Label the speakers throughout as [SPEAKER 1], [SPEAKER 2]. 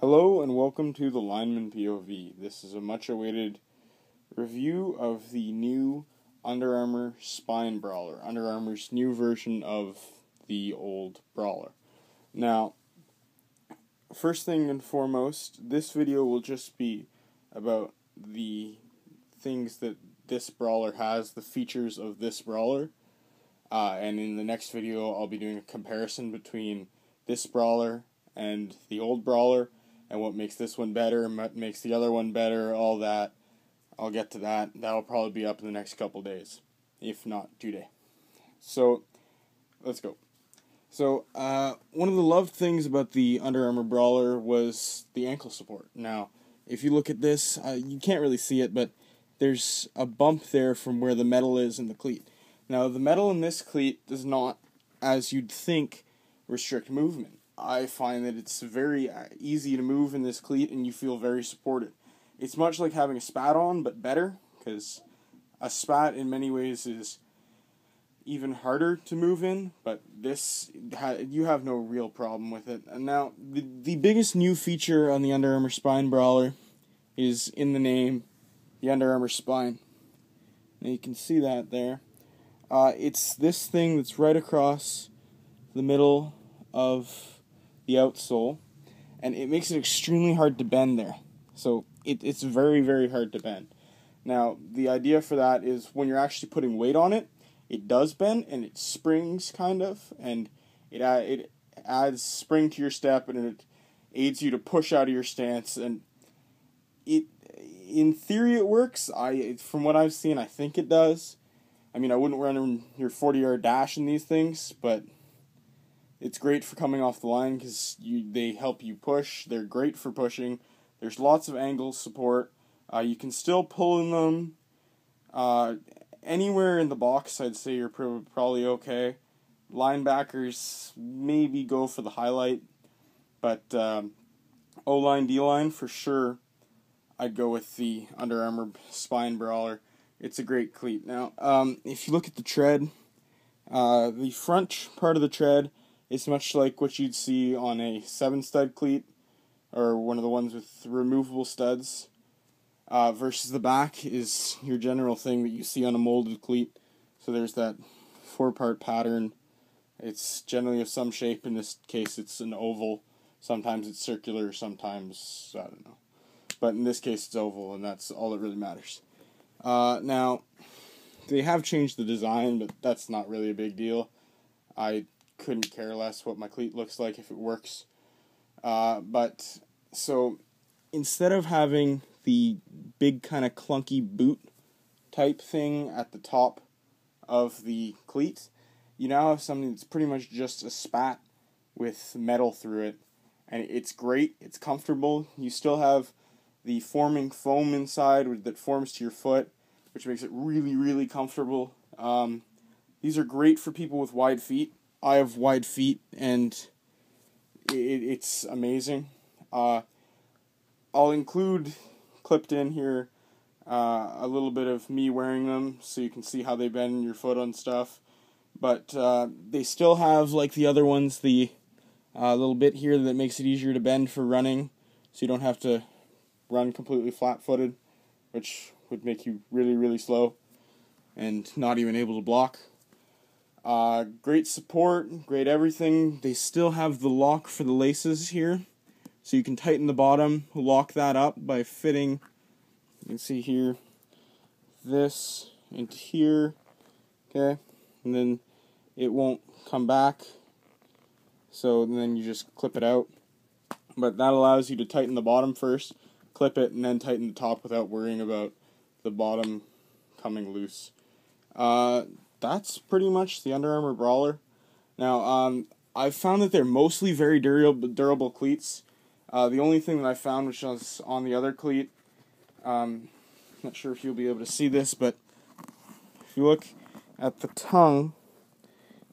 [SPEAKER 1] Hello and welcome to the Lineman POV. This is a much awaited review of the new Under Armour Spine Brawler, Under Armour's new version of the old Brawler. Now, first thing and foremost, this video will just be about the things that this Brawler has, the features of this Brawler, and in the next video I'll be doing a comparison between this Brawler and the old Brawler, and what makes this one better, what makes the other one better, all that. I'll get to that. That'll probably be up in the next couple days, if not today. So, let's go. So, one of the loved things about the Under Armour Brawler was the ankle support. Now, if you look at this, you can't really see it, but there's a bump there from where the metal is in the cleat. Now, the metal in this cleat does not, as you'd think, restrict movement. I find that it's very easy to move in this cleat and you feel very supported. It's much like having a spat on, but better, because a spat in many ways is even harder to move in, but this, you have no real problem with it. And now, the biggest new feature on the Under Armour Spine Brawler is in the name, the Under Armour Spine. Now you can see that there. It's this thing that's right across the middle of the outsole, and it makes it extremely hard to bend there. So it's very, very hard to bend. Now, the idea for that is when you're actually putting weight on it, it does bend, and it springs, kind of, and it adds spring to your step, and it aids you to push out of your stance, and in theory it works. From what I've seen, I think it does. I mean, I wouldn't run your 40-yard dash in these things, but it's great for coming off the line because they help you push. They're great for pushing. There's lots of angle support. You can still pull in them anywhere in the box. I'd say you're probably okay. Linebackers maybe go for the highlight, but O-line, D-line for sure. I'd go with the Under Armour Spine Brawler. It's a great cleat. Now, if you look at the tread, the front part of the tread, it's much like what you'd see on a 7-stud cleat, or one of the ones with removable studs, versus the back is your general thing that you see on a molded cleat. So there's that 4-part pattern. It's generally of some shape. In this case, it's an oval. Sometimes it's circular, sometimes, I don't know. But in this case, it's oval, and that's all that really matters. Now, they have changed the design, but that's not really a big deal. I couldn't care less what my cleat looks like if it works. But so instead of having the big kind of clunky boot type thing at the top of the cleat, you now have something that's pretty much just a spat with metal through it, and it's great. It's comfortable. You still have the forming foam inside that forms to your foot, which makes it really, really comfortable. These are great for people with wide feet. I have wide feet, and it's amazing. I'll include, clipped in here, a little bit of me wearing them, so you can see how they bend your foot on stuff. But they still have, like the other ones, the little bit here that makes it easier to bend for running, so you don't have to run completely flat-footed, which would make you really, really slow and not even able to block. Great support, great everything. They still have the lock for the laces here, so you can tighten the bottom, lock that up by fitting, you can see here, this into here, okay, and then it won't come back, so then you just clip it out. But that allows you to tighten the bottom first, clip it, and then tighten the top without worrying about the bottom coming loose. That's pretty much the Under Armour Brawler. Now, I've found that they're mostly very durable cleats. The only thing that I found, which was on the other cleat, not sure if you'll be able to see this, but if you look at the tongue,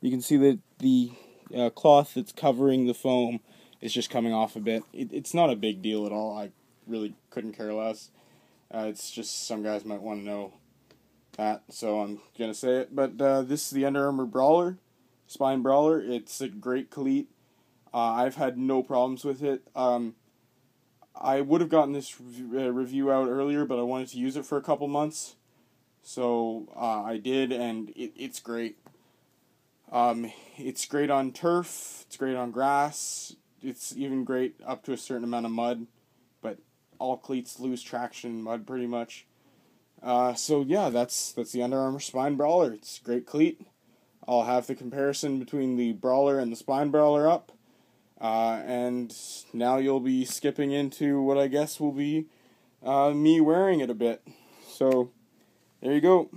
[SPEAKER 1] you can see that the cloth that's covering the foam is just coming off a bit. It's not a big deal at all. I really couldn't care less. It's just some guys might want to know that, so I'm going to say it. But this is the Under Armour Brawler, Spine Brawler. It's a great cleat. I've had no problems with it. I would have gotten this review out earlier, but I wanted to use it for a couple months. So I did, and it's great. It's great on turf, it's great on grass, it's even great up to a certain amount of mud, but all cleats lose traction in mud pretty much. So yeah, that's the Under Armour Spine Brawler. It's a great cleat. I'll have the comparison between the Brawler and the Spine Brawler up. And now you'll be skipping into what I guess will be me wearing it a bit. So there you go.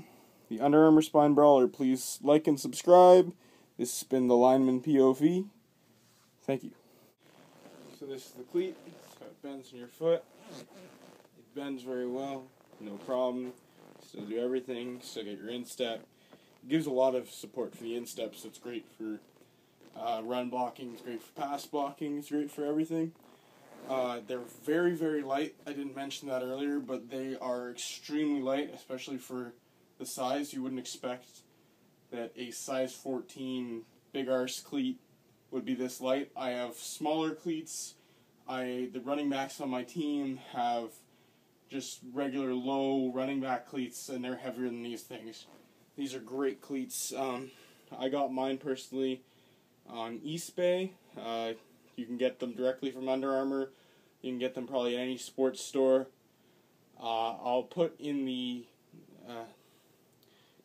[SPEAKER 1] The Under Armour Spine Brawler. Please like and subscribe. This has been the Lineman POV. Thank you. So this is the cleat. So it bends in your foot. It bends very well. No problem. Still do everything. Still get your instep. It gives a lot of support for the instep, so it's great for run blocking. It's great for pass blocking. It's great for everything. They're very, very light. I didn't mention that earlier, but they are extremely light, especially for the size. You wouldn't expect that a size 14 big arse cleat would be this light. I have smaller cleats. The running backs on my team have just regular low running back cleats, and they're heavier than these things. These are great cleats. I got mine personally on eBay. You can get them directly from Under Armour. You can get them probably at any sports store. I'll put in the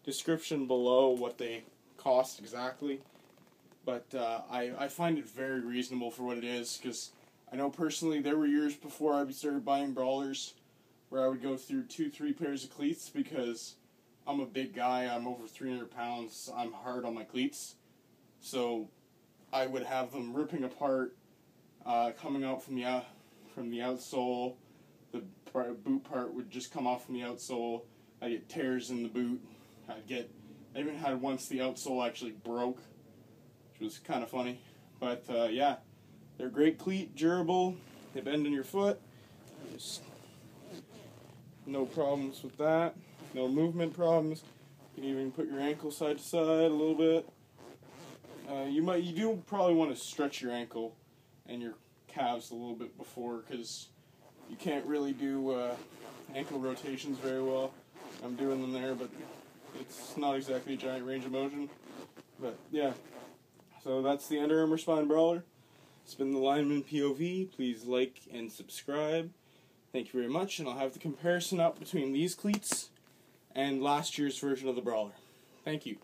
[SPEAKER 1] description below what they cost exactly. But I find it very reasonable for what it is, because I know personally there were years before I started buying Brawlers where I would go through 2-3 pairs of cleats, because I'm a big guy, I'm over 300 pounds, I'm hard on my cleats. So I would have them ripping apart, coming out from the outsole. The boot part would just come off from the outsole. I'd get tears in the boot. I even had once the outsole actually broke, which was kind of funny. But yeah, they're great cleat, durable. They bend in your foot. Just no problems with that. No movement problems. You can even put your ankle side to side a little bit. You do probably want to stretch your ankle and your calves a little bit before, because you can't really do ankle rotations very well. I'm doing them there, but it's not exactly a giant range of motion. But yeah, so that's the Under Armour Spine Brawler. It's been the Lineman POV. Please like and subscribe. Thank you very much, and I'll have the comparison up between these cleats and last year's version of the Brawler. Thank you.